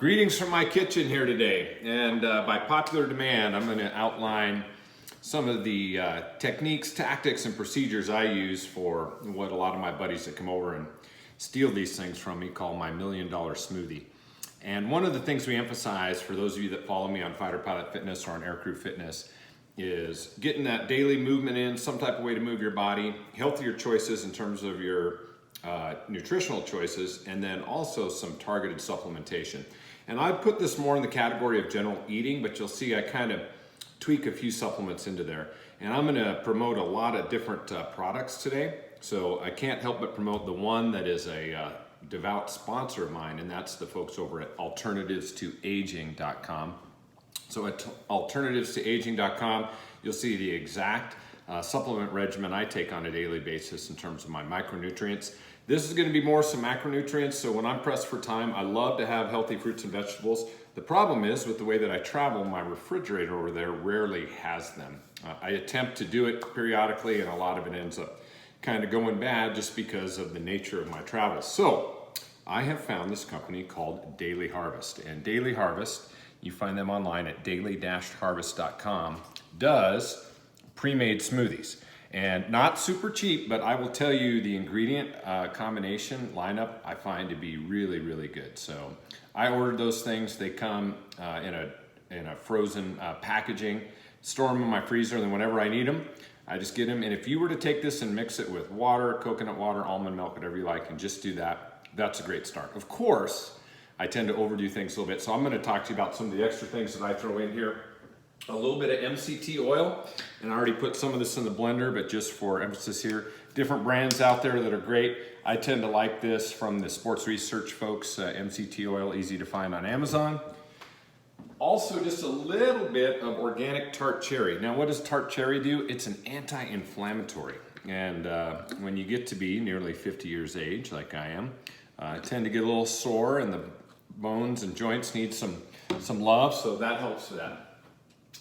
Greetings from my kitchen here today, and by popular demand I'm going to outline some of the techniques, tactics, and procedures I use for what a lot of my buddies that come over and steal these things from me call my $1 million smoothie. And one of the things we emphasize for those of you that follow me on Fighter Pilot Fitness or on Aircrew Fitness is getting that daily movement in, some type of way to move your body, healthier choices in terms of your nutritional choices, and then also some targeted supplementation. And I put this more in the category of general eating, but you'll see I kind of tweak a few supplements into there. And I'm gonna promote a lot of different products today. So I can't help but promote the one that is a devout sponsor of mine, and that's the folks over at alternativestoaging.com. So at alternativestoaging.com, you'll see the exact supplement regimen I take on a daily basis in terms of my micronutrients. This is going to be more some macronutrients, so when I'm pressed for time, I love to have healthy fruits and vegetables. The problem is, with the way that I travel, my refrigerator over there rarely has them. I attempt to do it periodically, and a lot of it ends up kind of going bad just because of the nature of my travels. So I have found this company called Daily Harvest, and Daily Harvest, you find them online at daily-harvest.com, does pre-made smoothies. And not super cheap, but I will tell you the ingredient combination lineup I find to be really, really good. So I ordered those things. They come in a frozen packaging, store them in my freezer, and then whenever I need them, I just get them. And if you were to take this and mix it with water, coconut water, almond milk, whatever you like, and just do that, that's a great start. Of course, I tend to overdo things a little bit, so I'm gonna talk to you about some of the extra things that I throw in here. A little bit of MCT oil, and I already put some of this in the blender, but just for emphasis here, different brands out there that are great. I tend to like this from the sports research folks, MCT oil, easy to find on Amazon. Also, just a little bit of organic tart cherry. Now, what does tart cherry do? It's an anti-inflammatory. And when you get to be nearly 50 years of age, like I am, I tend to get a little sore, and the bones and joints need some love, so that helps with that.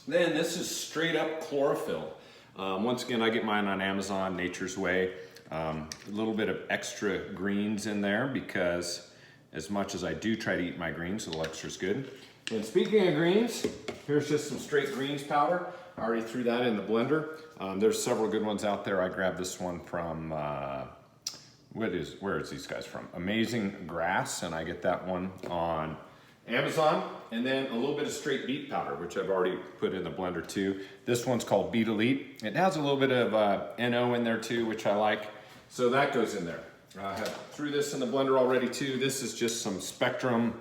Then this is straight up chlorophyll. Once again, I get mine on Amazon, Nature's Way. A little bit of extra greens in there because as much as I do try to eat my greens, a little extra is good. And speaking of greens, here's just some straight greens powder. I already threw that in the blender. There's several good ones out there. I grabbed this one from, where is these guys from? Amazing Grass, and I get that one on Amazon, and then a little bit of straight beet powder, which I've already put in the blender too. This one's called Beet Elite. It has a little bit of NO in there too, which I like. So that goes in there. I have threw this in the blender already too. This is just some Spectrum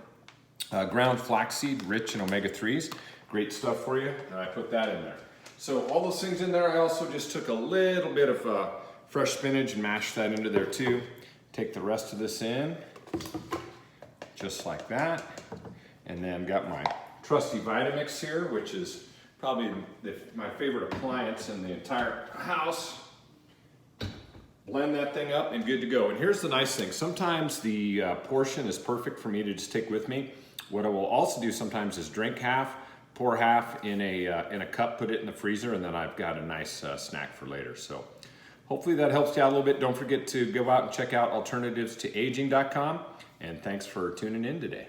ground flaxseed, rich in omega-3s. Great stuff for you, and I put that in there. So all those things in there. I also just took a little bit of fresh spinach and mashed that into there too. Take the rest of this in, just like that. And then got my trusty Vitamix here, which is probably my favorite appliance in the entire house. Blend that thing up and good to go. And here's the nice thing. Sometimes the portion is perfect for me to just take with me. What I will also do sometimes is drink half, pour half in a cup, put it in the freezer, and then I've got a nice snack for later. So hopefully that helps you out a little bit. Don't forget to go out and check out alternativestoaging.com. And thanks for tuning in today.